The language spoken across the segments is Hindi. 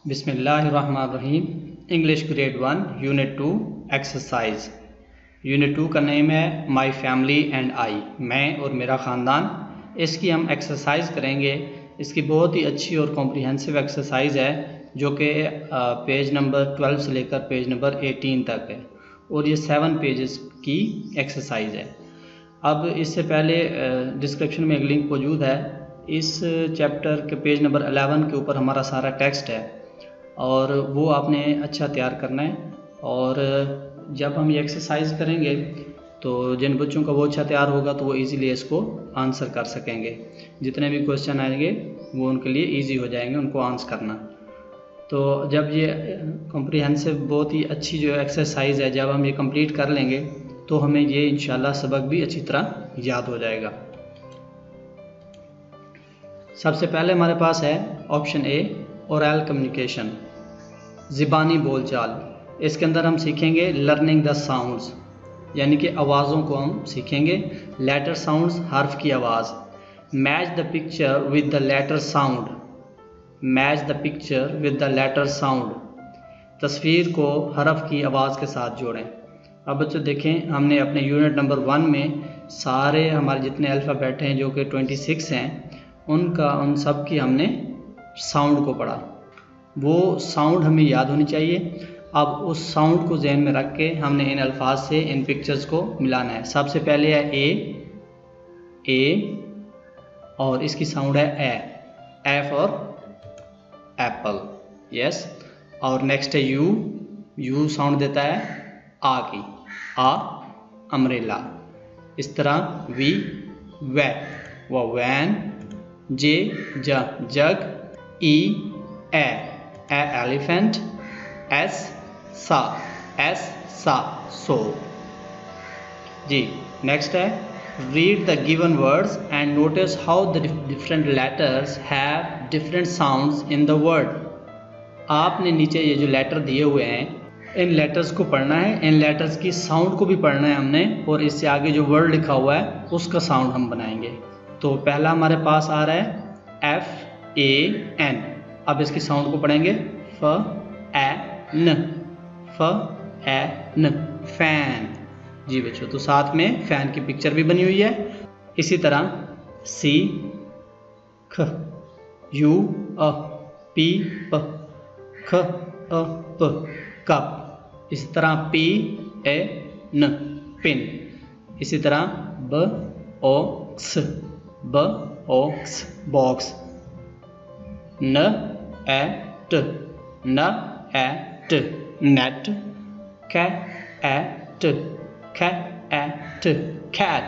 बिस्मिल्लाहिर्रहमानिर्रहीम। English grade 1 unit 2 exercise. Unit 2 का नेम है माई फैमिली एंड आई, मैं और मेरा ख़ानदान। इसकी हम एक्सरसाइज करेंगे। इसकी बहुत ही अच्छी और कॉम्प्रिहेंसिव एक्सरसाइज है जो कि पेज नंबर 12 से लेकर पेज नंबर 18 तक है और ये 7 पेजेस की एक्सरसाइज है। अब इससे पहले डिस्क्रिप्शन में एक लिंक मौजूद है। इस चैप्टर के पेज नंबर 11 के ऊपर हमारा सारा टेक्स्ट है और वो आपने अच्छा तैयार करना है। और जब हम ये एक्सरसाइज करेंगे तो जिन बच्चों का वो अच्छा तैयार होगा तो वो इजीली इसको आंसर कर सकेंगे। जितने भी क्वेश्चन आएंगे वो उनके लिए इजी हो जाएंगे उनको आंसर करना। तो जब ये कॉम्प्रिहेंसिव बहुत ही अच्छी जो एक्सरसाइज है, जब हम ये कंप्लीट कर लेंगे तो हमें ये इंशाल्लाह सबक भी अच्छी तरह याद हो जाएगा। सबसे पहले हमारे पास है ऑप्शन ए, ओरल कम्युनिकेशन, ज़बानी बोलचाल। इसके अंदर हम सीखेंगे लर्निंग द साउंड्स, यानी कि आवाज़ों को हम सीखेंगे। लेटर साउंड्स, हर्फ की आवाज़। Match the picture with the letter sound, match the picture with the letter sound, तस्वीर को हरफ की आवाज़ के साथ जोड़ें। अब बच्चों देखें, हमने अपने यूनिट नंबर 1 में सारे हमारे जितने अल्फ़ाबेट हैं जो कि 26 हैं उन सब की हमने साउंड को पढ़ा। वो साउंड हमें याद होनी चाहिए। अब उस साउंड को जहन में रख के हमने इन अल्फाज से इन पिक्चर्स को मिलाना है। सबसे पहले है ए और इसकी साउंड है ए फॉर एप्पल, यस। और नेक्स्ट है यू साउंड देता है आ की, आ अम्ब्रेला। इस तरह वी वे, वैन, जे जग, ई ए एलिफेंट, एस सा सो। जी नेक्स्ट है read the given words and notice how the different letters have different sounds in the word. आपने नीचे ये जो लेटर दिए हुए हैं इन लेटर्स को पढ़ना है, इन लेटर्स की साउंड को भी पढ़ना है हमने, और इससे आगे जो वर्ड लिखा हुआ है उसका साउंड हम बनाएंगे। तो पहला हमारे पास आ रहा है FAN। अब इसकी साउंड को पढ़ेंगे FAN, फैन। जी बच्चों, तो साथ में फैन की पिक्चर भी बनी हुई है। इसी तरह C ख, U P प, ख प, कप। इसी तरह PAN, पिन। इसी तरह BOX, box. NET, net. Cat.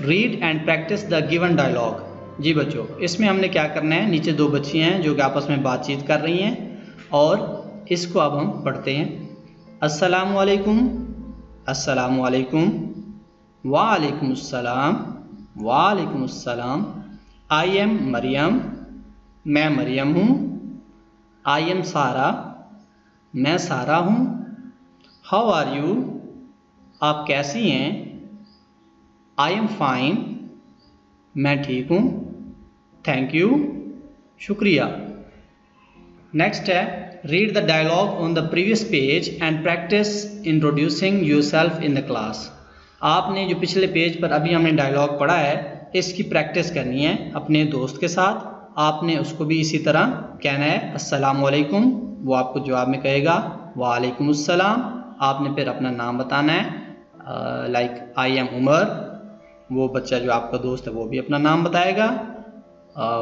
Read and practise the given dialogue. जी बच्चों, इसमें हमने क्या करना है, नीचे दो बच्चियां हैं जो कि आपस में बातचीत कर रही हैं और इसको अब हम पढ़ते हैं। अस्सलामु अलैकुम, अस्सलामु अलैकुम, वालेकुम अस्सलाम, वालेकुम अस्सलाम। आई एम मरियम, मैं मरियम हूँ। आई एम सारा, मैं सारा हूँ। हाउ आर यू, आप कैसी हैं। आई एम फाइन, मैं ठीक हूँ। थैंक यू, शुक्रिया। नेक्स्ट है read the dialogue on the previous page and practise introducing yourself in the class. आपने जो पिछले पेज पर अभी हमने डायलॉग पढ़ा है इसकी प्रैक्टिस करनी है अपने दोस्त के साथ। आपने उसको भी इसी तरह कहना है अस्सलामु अलैकुम, वो आपको जवाब में कहेगा वालेकुम अस्सलाम। आपने फिर अपना नाम बताना है, लाइक आई एम उमर। वो बच्चा जो आपका दोस्त है वो भी अपना नाम बताएगा।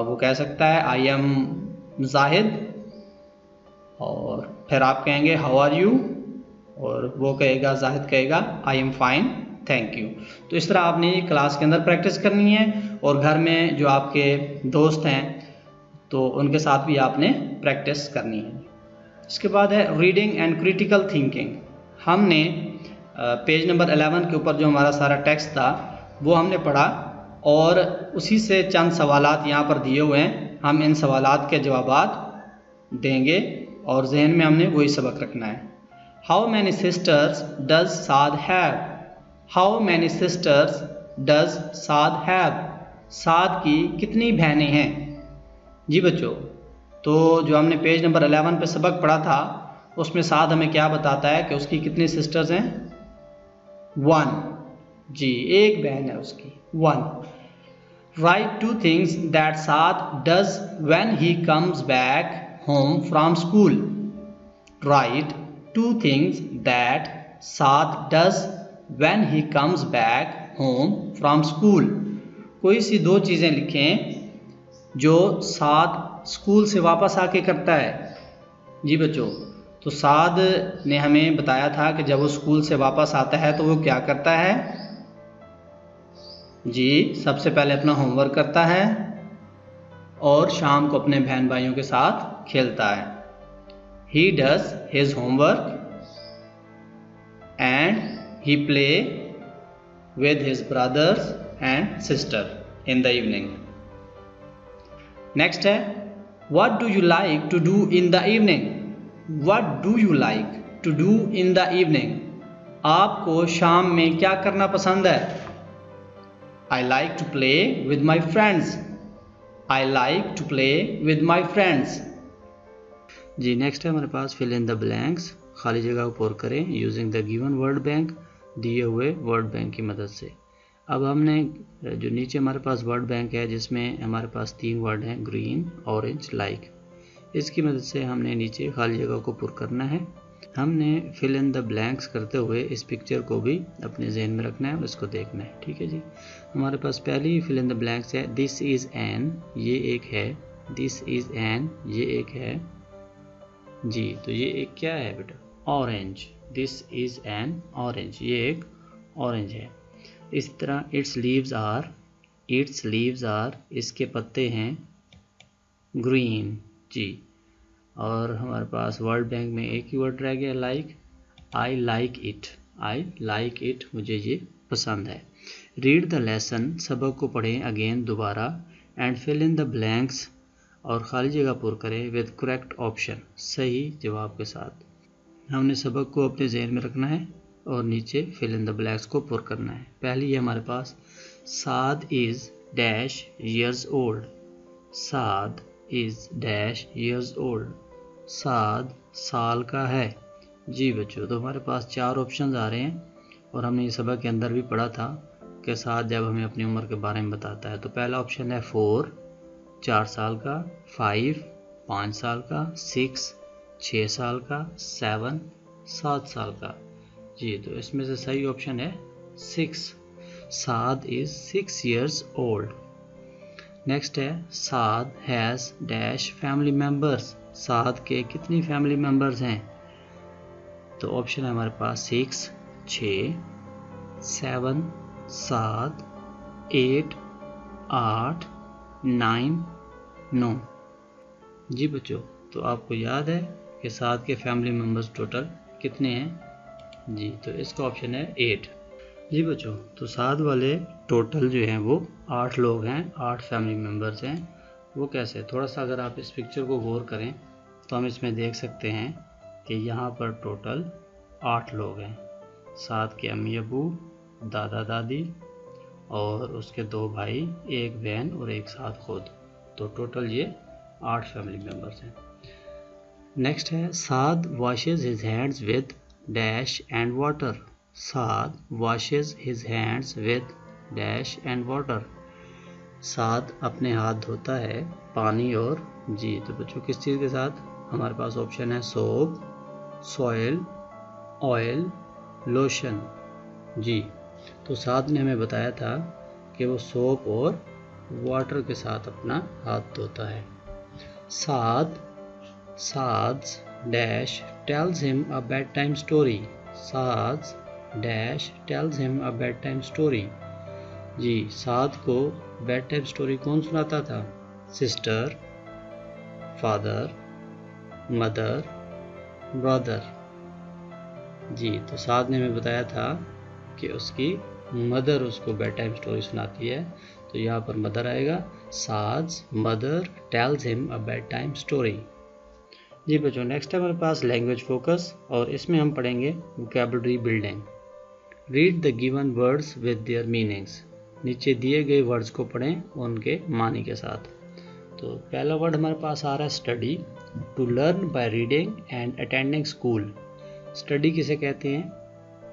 वो कह सकता है आई एम जाहिद, और फिर आप कहेंगे हाउ आर यू, और वो कहेगा, जाहिद कहेगा I am fine, thank you. तो इस तरह आपने क्लास के अंदर प्रैक्टिस करनी है और घर में जो आपके दोस्त हैं तो उनके साथ भी आपने प्रैक्टिस करनी है। इसके बाद है रीडिंग एंड क्रिटिकल थिंकिंग। हमने पेज नंबर 11 के ऊपर जो हमारा सारा टेक्स्ट था वो हमने पढ़ा और उसी से चंद सवालात यहाँ पर दिए हुए हैं। हम इन सवालात के जवाबात देंगे और जहन में हमने वही सबक रखना है। How many sisters does Saad have, how many sisters does Saad have, Saad की कितनी बहनें हैं। जी बच्चों, तो जो हमने पेज नंबर 11 पे सबक पढ़ा था उसमें साद हमें क्या बताता है कि उसकी कितनी सिस्टर्स हैं? 1। जी, एक बहन है उसकी, 1। Write 2 things that Saad does when he comes back home from school. Write 2 things that Saad does when he comes back home from school. कोई सी 2 चीज़ें लिखें जो साद स्कूल से वापस आके करता है। जी बच्चों, तो साद ने हमें बताया था कि जब वो स्कूल से वापस आता है तो वो क्या करता है? जी, सबसे पहले अपना होमवर्क करता है और शाम को अपने बहन भाइयों के साथ खेलता है। He does his homework and he play with his brothers and sister in the evening. Next है, what do you like to do in the evening? What do you like to do in the evening? आपको शाम में क्या करना पसंद है? I like to play with my friends. I like to play with my friends. जी, नेक्स्ट है हमारे पास fill in the blanks, खाली जगह को पूरा करें using the given word bank, दिए हुए वर्ड बैंक की मदद से। अब हमने जो नीचे हमारे पास वर्ड बैंक है जिसमें हमारे पास 3 वर्ड हैं, ग्रीन, ऑरेंज, लाइक, इसकी मदद से हमने नीचे खाली जगह को पूरा करना है। हमने फिल इन द ब्लैंक्स करते हुए इस पिक्चर को भी अपने जहन में रखना है और इसको देखना है। ठीक है जी, हमारे पास पहली फिल इन द ब्लैंक्स है, दिस इज़ एन, ये एक है, दिस इज़ एन, ये एक है जी। तो ये एक क्या है बेटा? Orange, this is an orange, ये एक ऑरेंज है। इस तरह its leaves are, its leaves are, इसके पत्ते हैं ग्रीन जी। और हमारे पास वर्ड बैंक में एक ही वर्ड रह गया, like. I like it, I like it, मुझे ये पसंद है। रीड द लेसन, सबक को पढ़ें अगेन, दोबारा, and fill in the blanks, और खाली जगह पूर करें विद करेक्ट ऑप्शन, सही जवाब के साथ। हमने सबक को अपने जहन में रखना है और नीचे फिल इन द ब्लैंक्स को पूर करना है। पहली है हमारे पास, Saad is dash years old, Saad is dash years old, Saad साल का है जी बच्चों। तो हमारे पास 4 ऑप्शन आ रहे हैं और हमने ये सबक के अंदर भी पढ़ा था कि साद जब हमें अपनी उम्र के बारे में बताता है तो पहला ऑप्शन है 4, 4 साल का, 5, 5 साल का, 6, 6 साल का, 7, 7 साल का जी। तो इसमें से सही ऑप्शन है 6, साद इज़ 6 years old। नेक्स्ट है, साद हैज़ डैश फैमिली मेम्बर्स, साद के कितनी फैमिली मेम्बर्स हैं? तो ऑप्शन है हमारे पास 6, 6, 7, 7, 8, 8, 9, 9 जी बच्चों। तो आपको याद है कि साद के फैमिली मेम्बर्स टोटल कितने हैं जी? तो इसका ऑप्शन है 8 जी बच्चों। तो साद वाले टोटल जो हैं वो 8 लोग हैं, 8 फैमिली मेम्बर्स हैं। वो कैसे? थोड़ा सा अगर आप इस पिक्चर को गौर करें तो हम इसमें देख सकते हैं कि यहाँ पर टोटल 8 लोग हैं। साद के अम्मी अबू, दादा दादी और उसके 2 भाई, एक बहन और एक साद खुद। तो टोटल ये 8 फैमिली मेम्बर्स हैं। नेक्स्ट है, Saad washes his hands with dash and water, Saad washes his hands with dash and water, Saad अपने हाथ धोता है पानी और जी। तो बच्चों किस चीज़ के साथ? हमारे पास ऑप्शन है सोप, सॉइल, ऑयल, लोशन जी। तो साद ने हमें बताया था कि वो सोप और वाटर के साथ अपना हाथ धोता है। Saad, Saad's dash tells him a bedtime story, Saad's dash tells him a bedtime story जी। साद को बेड टाइम स्टोरी कौन सुनाता था? सिस्टर, फादर, मदर, ब्रदर जी। तो साद ने हमें बताया था कि उसकी मदर उसको बेड टाइम स्टोरी सुनाती है, तो यहाँ पर मदर आएगा। Saad's mother tells him a bedtime story जी बच्चों। नेक्स्ट है हमारे पास लैंग्वेज फोकस और इसमें हम पढ़ेंगे vocabulary building. Read the given words with their meanings, नीचे दिए गए वर्ड्स को पढ़ें उनके मानी के साथ। तो पहला वर्ड हमारे पास आ रहा है study. To learn by reading and attending school. Study किसे कहते हैं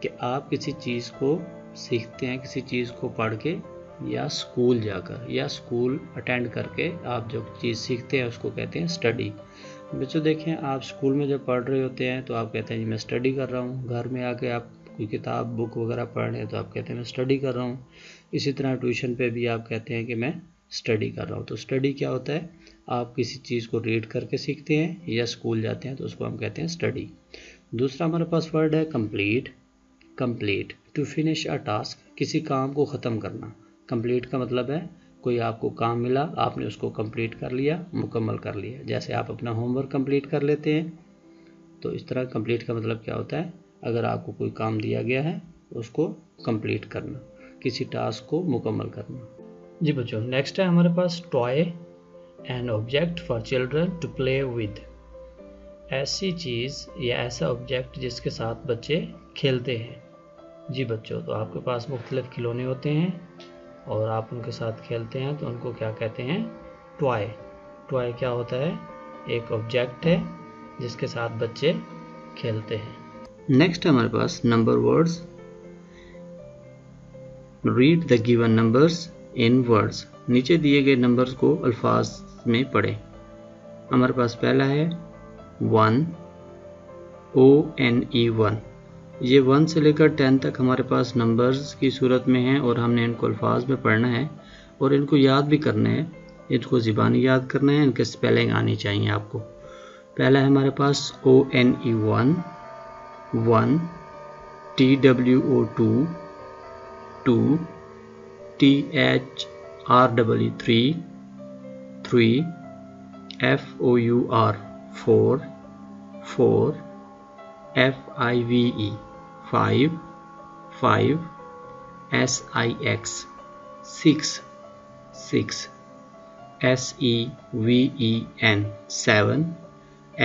कि आप किसी चीज़ को सीखते हैं, किसी चीज़ को पढ़ के या स्कूल जाकर या स्कूल अटेंड करके आप जो चीज़ सीखते हैं उसको कहते हैं स्टडी। बच्चों देखें, आप स्कूल में जब पढ़ रहे होते हैं तो आप कहते हैं जी मैं स्टडी कर रहा हूँ। घर में आके आप कोई किताब बुक वगैरह पढ़ रहे हैं तो आप कहते हैं मैं स्टडी कर रहा हूँ। इसी तरह ट्यूशन पे भी आप कहते हैं कि मैं स्टडी कर रहा हूँ। तो स्टडी क्या होता है, आप किसी चीज़ को रीड करके सीखते हैं या स्कूल जाते हैं तो उसको हम कहते हैं स्टडी। दूसरा हमारे पास वर्ड है complete. Complete to finish a task, किसी काम को ख़त्म करना। कंप्लीट का मतलब है कोई आपको काम मिला, आपने उसको कंप्लीट कर लिया, मुकम्मल कर लिया। जैसे आप अपना होमवर्क कंप्लीट कर लेते हैं, तो इस तरह कंप्लीट का मतलब क्या होता है, अगर आपको कोई काम दिया गया है उसको कंप्लीट करना, किसी टास्क को मुकम्मल करना। जी बच्चों, नेक्स्ट है हमारे पास toy, an object for children to play with. ऐसी चीज़ या ऐसा ऑब्जेक्ट जिसके साथ बच्चे खेलते हैं। जी बच्चों, तो आपके पास मुख्तलिफ खिलौने होते हैं और आप उनके साथ खेलते हैं तो उनको क्या कहते हैं, टॉय। टॉय क्या होता है, एक ऑब्जेक्ट है जिसके साथ बच्चे खेलते हैं। नेक्स्ट हमारे पास number words. Read the given numbers in words. नीचे दिए गए नंबर्स को अल्फाज में पढ़ें। हमारे पास पहला है 1, ONE 1। ये 1 से लेकर 10 तक हमारे पास नंबर्स की सूरत में हैं और हमने इनको अल्फाज में पढ़ना है और इनको याद भी करना है। इनको ज़बानी याद करना है, इनके स्पेलिंग आनी चाहिए आपको। पहला है हमारे पास ONE 1, TWO 2, THREE 3, FOUR 4, FIVE 5, SIX 6, SEVEN 7,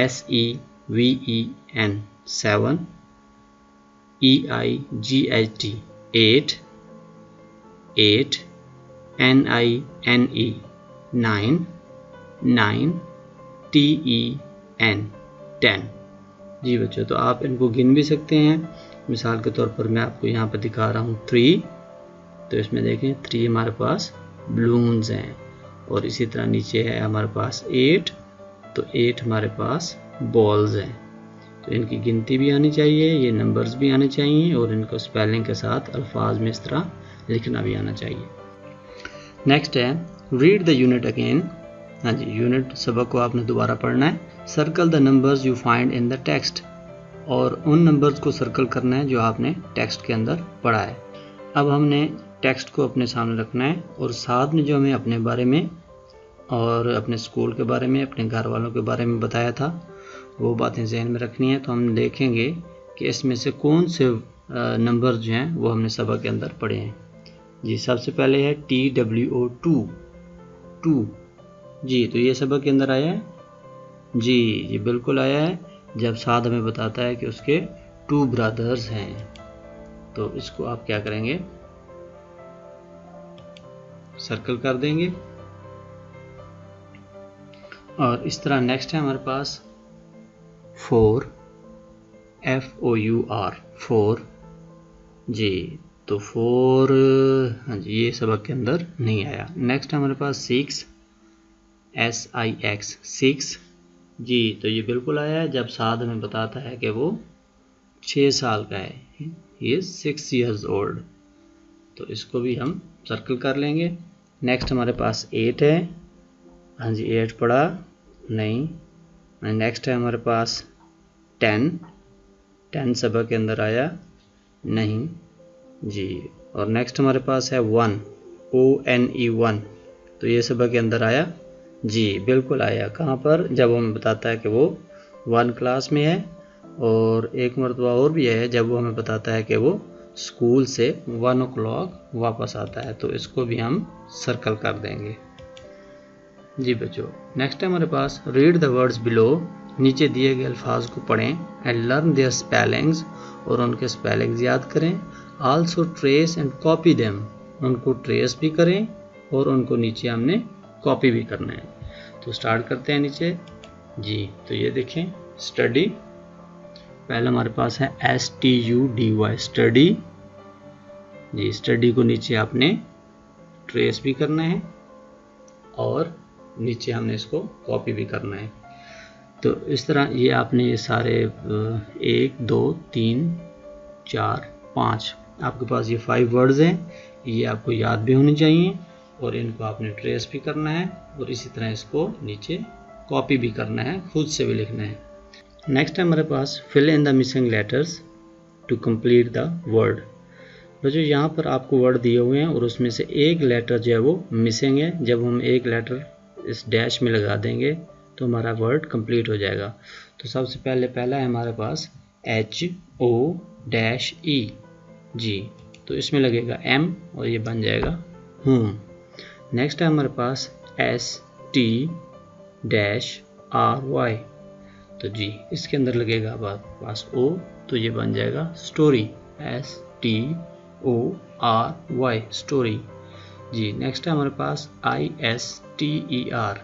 SEVEN 7, EIGHT 8, NINE 9, TEN 10। जी बच्चों, तो आप इनको गिन भी सकते हैं। मिसाल के तौर पर मैं आपको यहाँ पर दिखा रहा हूँ 3, तो इसमें देखें 3 हमारे पास बलून्स हैं और इसी तरह नीचे है हमारे पास 8, तो 8 हमारे पास बॉल्स हैं। तो इनकी गिनती भी आनी चाहिए, ये नंबर्स भी आने चाहिए और इनको स्पेलिंग के साथ अल्फाज में इस तरह लिखना भी आना चाहिए। नेक्स्ट है रीड द यूनिट अगेन। हाँ जी, यूनिट सबक को आपने दोबारा पढ़ना है। Circle the numbers you find in the text, और उन नंबर्स को सर्कल करना है जो आपने टेक्स्ट के अंदर पढ़ा है। अब हमने टेक्स्ट को अपने सामने रखना है और साथ में जो हमें अपने बारे में और अपने स्कूल के बारे में, अपने घर वालों के बारे में बताया था, वो बातें जहन में रखनी है। तो हम देखेंगे कि इसमें से कौन से नंबर जो हैं वो हमने सबक के अंदर पढ़े हैं। जी, सबसे पहले है TWO 2। जी, तो ये सबक के अंदर आया है। जी बिल्कुल आया है, जब साथ हमें बताता है कि उसके 2 ब्रदर्स हैं। तो इसको आप क्या करेंगे, सर्कल कर देंगे। और इस तरह नेक्स्ट है हमारे पास 4, FOUR 4। जी, तो 4 हाँ जी, ये सबक के अंदर नहीं आया। नेक्स्ट हमारे पास 6, SIX 6। जी, तो ये बिल्कुल आया है जब साद हमें बताता है कि वो 6 साल का है, ये 6 years old। तो इसको भी हम सर्कल कर लेंगे। नेक्स्ट हमारे पास 8 है। हाँ जी, 8 पढ़ा नहीं। नेक्स्ट है हमारे पास 10 सबक के अंदर आया नहीं जी। और नेक्स्ट हमारे पास है 1, ONE 1। तो ये सबक के अंदर आया जी, बिल्कुल आया। कहाँ पर, जब हमें बताता है कि वो 1 क्लास में है। और एक मरतबा और भी है जब वो हमें बताता है कि वो स्कूल से 1 o'clock वापस आता है। तो इसको भी हम सर्कल कर देंगे। जी बच्चों, नेक्स्ट है हमारे पास रीड द वर्ड्स बिलो। नीचे दिए गए अल्फाज को पढ़ें एंड लर्न देयर स्पेलिंग्स, और उनके स्पेलिंग्स याद करें। Also trace and copy them, उनको ट्रेस भी करें और उनको नीचे हमने कॉपी भी करना है। तो स्टार्ट करते हैं नीचे जी। तो ये देखें स्टडी, पहले हमारे पास है STUDY स्टडी जी। स्टडी को नीचे आपने ट्रेस भी करना है और नीचे हमने इसको कॉपी भी करना है। तो इस तरह ये आपने ये सारे 1 2 3 4 5 आपके पास ये 5 वर्ड्स हैं, ये आपको याद भी होनी चाहिए और इनको आपने ट्रेस भी करना है और इसी तरह इसको नीचे कॉपी भी करना है, खुद से भी लिखना है। नेक्स्ट है हमारे पास fill in the missing letters to complete the word. बच्चों यहाँ पर आपको वर्ड दिए हुए हैं और उसमें से एक लेटर जो है वो मिसिंग है। जब हम एक लेटर इस डैश में लगा देंगे तो हमारा वर्ड कंप्लीट हो जाएगा। तो सबसे पहला है हमारे पास HOE जी, तो इसमें लगेगा M और ये बन जाएगा होम। नेक्स्ट है हमारे पास STRY, तो जी इसके अंदर लगेगा आपके पास O, तो ये बन जाएगा स्टोरी, STORY स्टोरी जी। नेक्स्ट है हमारे पास ISTER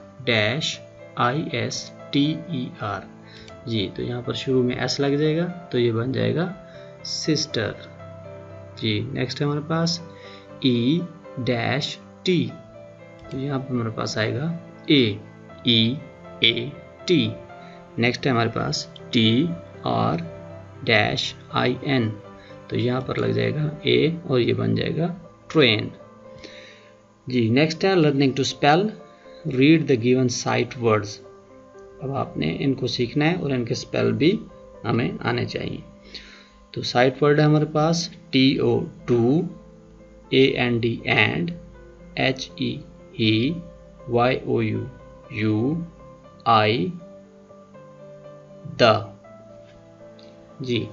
जी, तो यहाँ पर शुरू में S लग जाएगा तो ये बन जाएगा सिस्टर जी। नेक्स्ट है हमारे पास ET, तो यहाँ पर हमारे पास आएगा AEAT। नेक्स्ट है हमारे पास TRIN, तो यहाँ पर लग जाएगा A और ये बन जाएगा ट्रेन जी। नेक्स्ट है learning to spell, read the given sight words. अब आपने इनको सीखना है और इनके स्पेल भी हमें आने चाहिए। तो साइट वर्ड है हमारे पास TO2, AND and, HE he, YOU you, I the जी।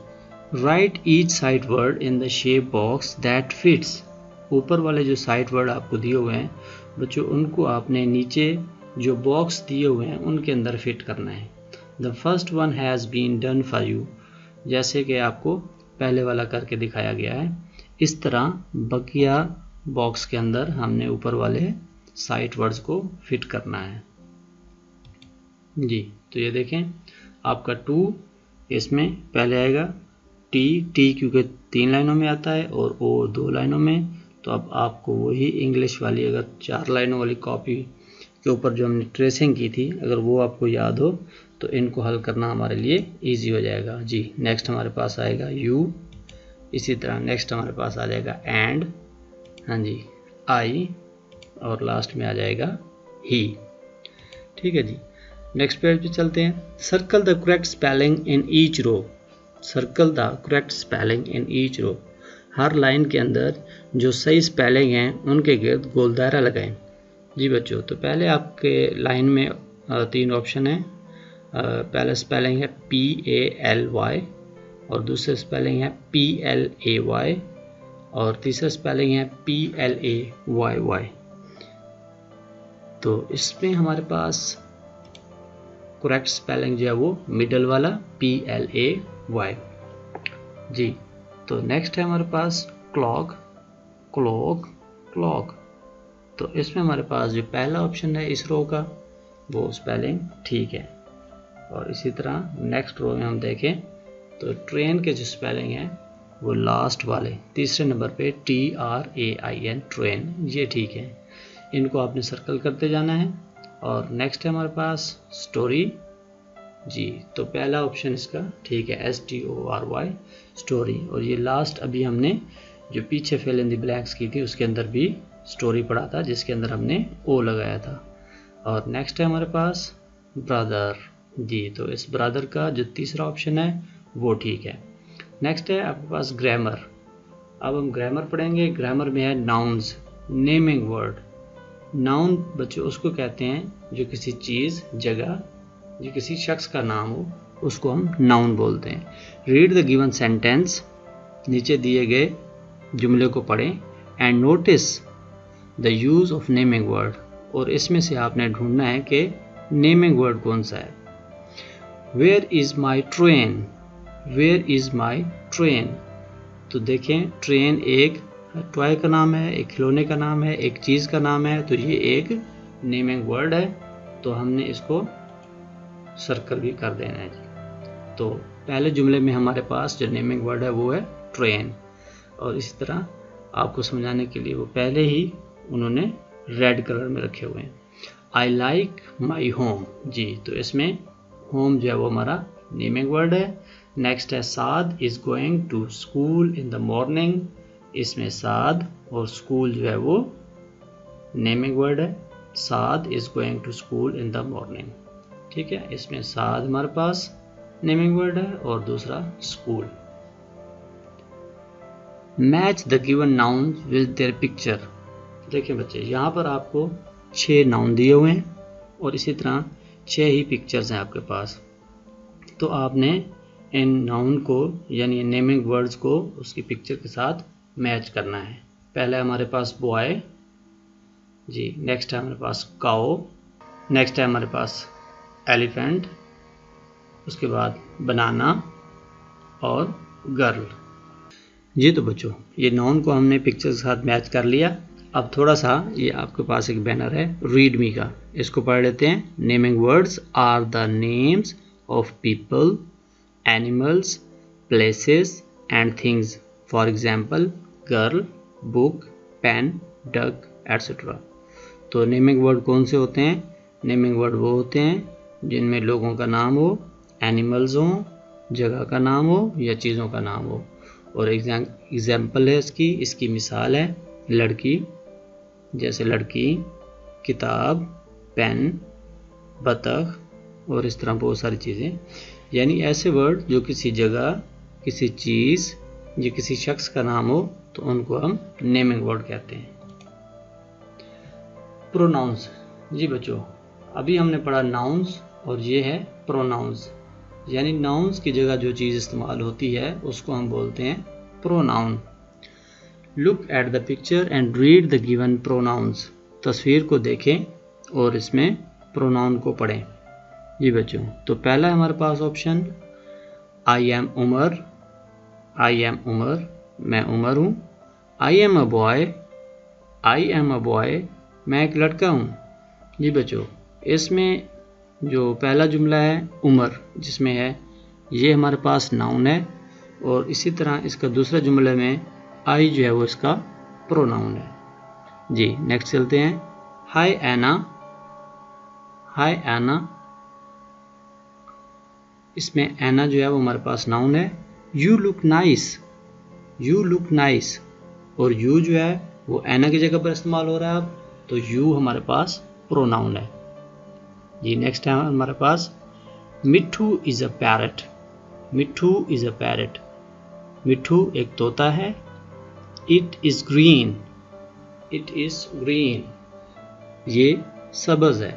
Write each sight word in the shape box that fits. ऊपर वाले जो साइट वर्ड आपको दिए हुए हैं बच्चों, उनको आपने नीचे जो बॉक्स दिए हुए हैं उनके अंदर फिट करना है। The first one has been done for you, जैसे कि आपको पहले वाला करके दिखाया गया है, इस तरह बकिया बॉक्स के अंदर हमने ऊपर वाले साइट वर्ड्स को फिट करना है जी। तो ये देखें आपका 2 इसमें पहले आएगा, T क्योंकि 3 लाइनों में आता है और O 2 लाइनों में। तो अब आपको वही इंग्लिश वाली अगर 4 लाइनों वाली कॉपी के ऊपर जो हमने ट्रेसिंग की थी, अगर वो आपको याद हो तो इनको हल करना हमारे लिए इजी हो जाएगा जी। नेक्स्ट हमारे पास आएगा U, इसी तरह नेक्स्ट हमारे पास आ जाएगा एंड, हाँ जी, I, और लास्ट में आ जाएगा ही। ठीक है जी। नेक्स्ट पेज पे चलते हैं। Circle the correct spelling in each row, circle the correct spelling in each row. हर लाइन के अंदर जो सही स्पेलिंग हैं उनके गिर्द गोल दायरा लगाएं जी बच्चों। तो पहले आपके लाइन में 3 ऑप्शन हैं। पहला स्पेलिंग है PALY और दूसरा स्पेलिंग है PLAY और तीसरा स्पेलिंग है PLAYY। तो इसमें हमारे पास करेक्ट स्पेलिंग जो है वो मिडल वाला PLAY जी। तो नेक्स्ट है हमारे पास क्लॉक, क्लॉक। तो इसमें हमारे पास जो पहला ऑप्शन है इस रो का वो स्पेलिंग ठीक है। और इसी तरह नेक्स्ट रो में हम देखें तो ट्रेन के जो स्पेलिंग है वो लास्ट वाले तीसरे नंबर पे TRAIN ट्रेन, ये ठीक है। इनको आपने सर्कल करते जाना है। और नेक्स्ट है हमारे पास स्टोरी जी। तो पहला ऑप्शन इसका ठीक है, STORY स्टोरी। और ये लास्ट अभी हमने जो पीछे फिल इन द ब्लैंक्स की थी उसके अंदर भी स्टोरी पढ़ा था, जिसके अंदर हमने O लगाया था। और नेक्स्ट है हमारे पास ब्रदर जी। तो इस ब्रदर का जो तीसरा ऑप्शन है वो ठीक है। नेक्स्ट है आपके पास ग्रामर। अब हम ग्रामर पढ़ेंगे। ग्रामर में है नाउन्स, नेमिंग वर्ड। नाउन बच्चों उसको कहते हैं जो किसी चीज़, जगह, जो किसी शख्स का नाम हो उसको हम नाउन बोलते हैं। रीड द गिवन सेंटेंस, नीचे दिए गए जुमले को पढ़ें and notice the use of naming word. और इसमें से आपने ढूंढना है कि नेमिंग वर्ड कौन सा है। Where is my train, where is my train. तो देखें ट्रेन एक टॉय का नाम है, एक खिलौने का नाम है, एक चीज़ का नाम है, तो ये एक नेमिंग वर्ड है। तो हमने इसको सर्कल भी कर देना है जी। तो पहले जुमले में हमारे पास जो नेमिंग वर्ड है वो है ट्रेन, और इसी तरह आपको समझाने के लिए वो पहले ही उन्होंने रेड कलर में रखे हुए हैं। आई लाइक माई होम जी, तो इसमें होम जो है वो हमारा नेमिंग वर्ड है। नेक्स्ट है Saad is going to school in the morning, इसमें साद और स्कूल जो है वो नेमिंग वर्ड है। Saad is going to school in the morning, ठीक है, इसमें साद हमारे पास नेमिंग वर्ड है और दूसरा school. Match the given noun with their picture. देखिए बच्चे, यहाँ पर आपको 6 नाउन दिए हुए हैं और इसी तरह 6 ही पिक्चर्स हैं आपके पास। तो आपने इन नाउन को यानी नेमिंग वर्ड्स को उसकी पिक्चर के साथ मैच करना है। पहले हमारे पास बॉय जी, नेक्स्ट है हमारे पास काओ, नेक्स्ट है हमारे पास एलिफेंट, उसके बाद बनाना और गर्ल जी। तो बच्चों, ये नाउन को हमने पिक्चर के साथ मैच कर लिया। अब थोड़ा सा ये आपके पास एक बैनर है रीड मी का, इसको पढ़ लेते हैं। Naming words are the names of people, animals, places and things. For example girl, book, pen, duck etcetera. तो नेमिंग वर्ड कौन से होते हैं? नेमिंग वर्ड वो होते हैं जिनमें लोगों का नाम हो, एनिमल्स हो, जगह का नाम हो या चीज़ों का नाम हो। और एग्जाम्पल है इसकी मिसाल है लड़की, जैसे लड़की, किताब, पेन, बतख और इस तरह बहुत सारी चीज़ें। यानी ऐसे वर्ड जो किसी जगह, किसी चीज़ या किसी शख्स का नाम हो तो उनको हम नेमिंग वर्ड कहते हैं। प्रोनाउंस जी बच्चों, अभी हमने पढ़ा नाउन्स और ये है प्रोनाउंस। यानी नाउन्स की जगह जो चीज़ इस्तेमाल होती है उसको हम बोलते हैं pronoun. Look at the picture and read the given pronouns. तस्वीर को देखें और इसमें प्रोनाउन को पढ़ें जी बच्चों। तो पहला हमारे पास option I am Umar, I am Umar, मैं उमर हूँ। I am a boy, I am a boy, मैं एक लड़का हूँ जी बच्चों। इसमें जो पहला जुमला है उमर, जिसमें है ये हमारे पास नाउन है, और इसी तरह इसका दूसरा जुमले में आई जो है वो इसका प्रोनाउन है जी। नेक्स्ट चलते हैं। हाय एना, हाय एना, इसमें एना जो है वो हमारे पास नाउन है। You look nice, you look nice, और यू जो है वो एना की जगह पर इस्तेमाल हो रहा है अब, तो यू हमारे पास प्रोनाउन है जी। नेक्स्ट है हमारे पास मिट्ठू is a parrot, Mitthu is a parrot, मिट्ठू एक तोता है। It is green, it is green, ये सब्ज है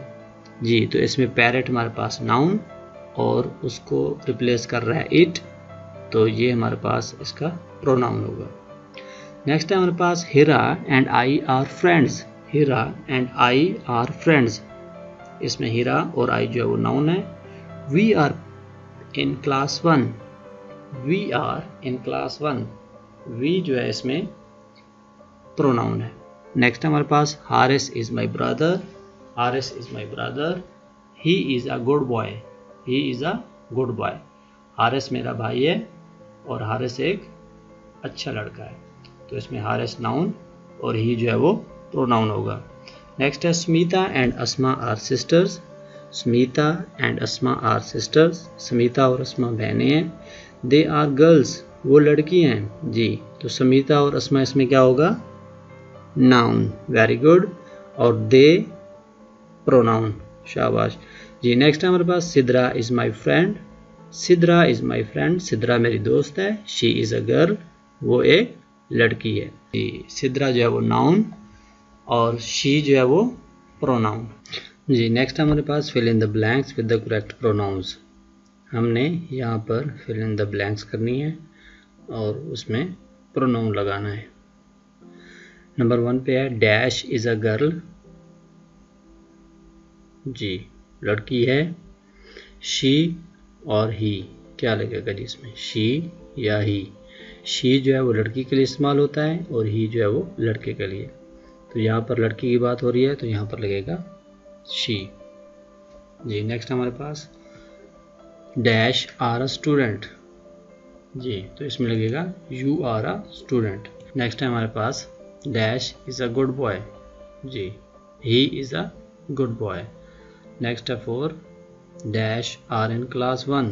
जी। तो इसमें पैरट हमारे पास नाउन और उसको रिप्लेस कर रहा है इट, तो ये हमारे पास इसका प्रोनाउन होगा। नेक्स्ट है हमारे पास Heera and I are friends, Heera and I are friends, इसमें हीरा और आई जो है वो नाउन है। We are in class 1, we are in class 1, we जो है इसमें प्रोनाउन है। नेक्स्ट हमारे पास Haris is my brother, Haris is my brother, he is a good boy, he is a good boy, Haris मेरा भाई है और हारिस एक अच्छा लड़का है। तो इसमें हारिस नाउन और ही जो है वो प्रोनाउन होगा। नेक्स्ट है Smita and Asma are sisters, Smita and Asma are sisters, Smita और अस्मा बहनें हैं। दे आर गर्ल्स, वो लड़की हैं जी। तो स्मिता और अस्मा इसमें क्या होगा? नाउन, वेरी गुड, और दे प्रोनाउन, शाबाश जी। नेक्स्ट है हमारे पास Sidra is my friend, Sidra is my friend, Sidra मेरी दोस्त है। शी इज अ गर्ल, वो एक लड़की है जी। सिद्रा जो है वो नाउन और शी जो है वो प्रोनाउन जी। नेक्स्ट हमारे पास fill in the blanks with the correct pronouns. हमने यहाँ पर फिल इन द ब्लैंक्स करनी है और उसमें प्रोनाउन लगाना है। नंबर 1 पे है डैश इज अ गर्ल जी, लड़की है। शी और ही क्या लगेगा जी इसमें? शी या ही? शी जो है वो लड़की के लिए इस्तेमाल होता है और ही जो है वो लड़के के लिए। तो यहाँ पर लड़की की बात हो रही है तो यहाँ पर लगेगा शी। जी। नेक्स्ट हमारे पास डैश आर अ स्टूडेंट। जी, तो इसमें लगेगा you are a student. Next है हमारे पास dash is a good boy. जी, he is a good boy. Next है 4 dash are in class 1।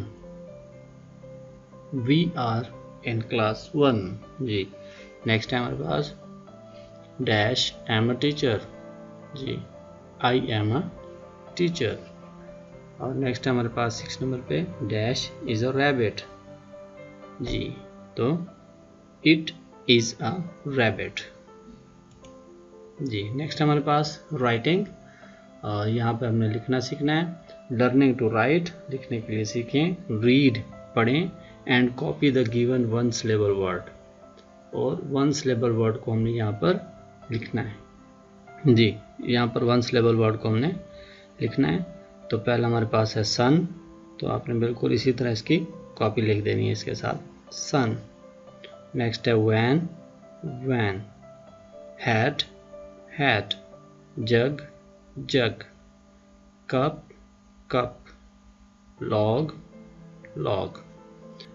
We are in class 1। जी। नेक्स्ट है हमारे पास डैश एम अ टीचर। जी, आई एम अ टीचर। और नेक्स्ट है हमारे पास 6 नंबर पे डैश इज़ अ रैबिट। जी, तो इट इज़ अ रैबिट। जी। नेक्स्ट हमारे पास राइटिंग, और यहाँ पे हमने लिखना सीखना है। लर्निंग टू राइट, लिखने के लिए सीखें। रीड, पढ़ें। And copy the given one syllable word, और वन सिलेबल वर्ड को हमने यहाँ पर लिखना है। जी, यहाँ पर वन सिलेबल वर्ड को हमने लिखना है। तो पहला हमारे पास है सन, तो आपने बिल्कुल इसी तरह इसकी कॉपी लिख देनी है इसके साथ, सन। नेक्स्ट है van, van. Hat, hat. Jug, jug. Cup, cup. Log, log.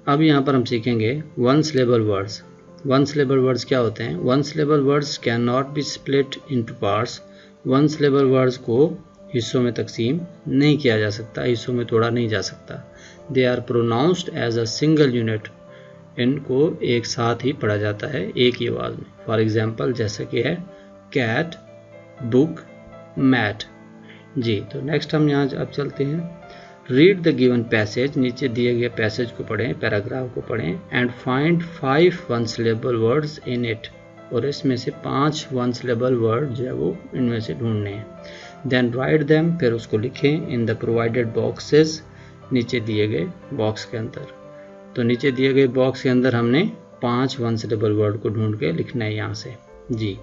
अब यहाँ पर हम सीखेंगे one syllable words. One syllable words क्या होते हैं? One syllable words can not be split into parts. One syllable words को हिस्सों में तकसीम नहीं किया जा सकता, हिस्सों में तोड़ा नहीं जा सकता। They are pronounced as a single unit. इनको एक साथ ही पढ़ा जाता है, एक ही आवाज़ में। फॉर एग्जाम्पल जैसे कि है कैट, बुक, मैट। जी, तो नेक्स्ट हम यहाँ अब चलते हैं। रीड द गिवन पैसेज, नीचे दिए गए पैसेज को पढ़ें, पैराग्राफ को पढ़ें। And find 5 one syllable words in it, और इसमें से 5 वन सिलेबल वर्ड जो है वो इनमें से ढूंढने हैं। देन राइट देम, फिर उसको लिखें इन द प्रोवाइडेड बॉक्सेस, नीचे दिए गए बॉक्स के अंदर। तो नीचे दिए गए बॉक्स के अंदर हमने 5 वन सिलेबल वर्ड को ढूंढ के लिखना है यहाँ से। जी,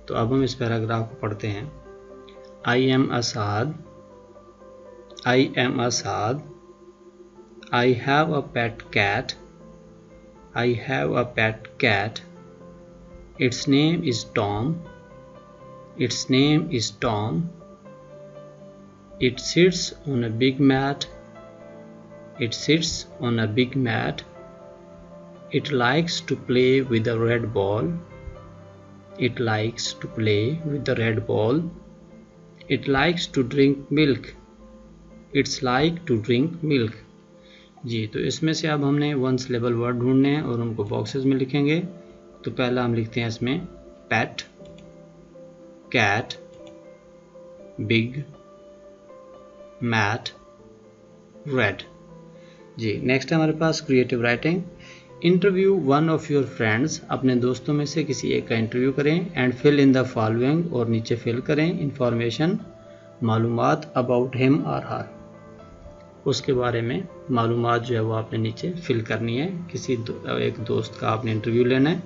तो अब हम इस पैराग्राफ को पढ़ते हैं। I am Asad, I am Asad. I have a pet cat. I have a pet cat. Its name is Tom. Its name is Tom. It sits on a big mat. It sits on a big mat. It likes to play with a red ball. It likes to play with the red ball. It likes to drink milk. It's like to drink milk. जी, तो इसमें से अब हमने वन सिलेबल वर्ड ढूंढने हैं और उनको बॉक्सेस में लिखेंगे। तो पहला हम लिखते हैं इसमें pet, cat, big, mat, red. जी। नेक्स्ट है हमारे पास creative writing. Interview one of your friends, अपने दोस्तों में से किसी एक का इंटरव्यू करें। And fill in the following, और नीचे फिल करें इंफॉर्मेशन, मालूमात अबाउट हिम और हर, उसके बारे में मालूमात जो है वो आपने नीचे फिल करनी है। एक दोस्त का आपने इंटरव्यू लेना है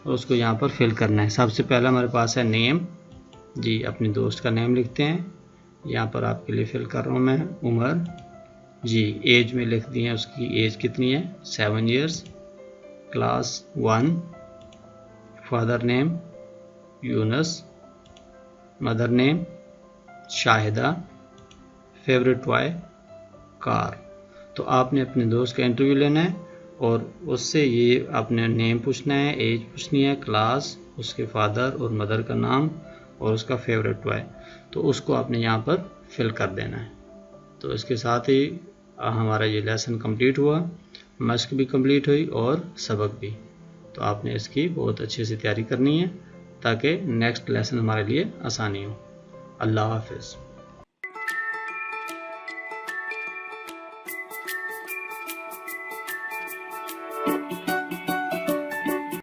और उसको यहाँ पर फिल करना है। सबसे पहला हमारे पास है नेम। जी, अपने दोस्त का नेम लिखते हैं। यहाँ पर आपके लिए फिल कर रहा हूँ मैं। उम्र, जी, एज में लिख दी है, उसकी एज कितनी है, 7 years. Class 1। Father name Younus. Mother name Shahida. Favourite toy car. तो आपने अपने दोस्त का इंटरव्यू लेना है और उससे ये आपने नेम पूछना है, एज पूछनी है, क्लास, उसके फादर और मदर का नाम और उसका फेवरेट टॉय। तो उसको आपने यहाँ पर फिल कर देना है। तो इसके साथ ही हमारा ये लेसन कंप्लीट हुआ, मश्क भी कंप्लीट हुई और सबक भी। तो आपने इसकी बहुत अच्छे से तैयारी करनी है ताकि नेक्स्ट लेसन हमारे लिए आसानी हो। अल्लाह हाफिज़।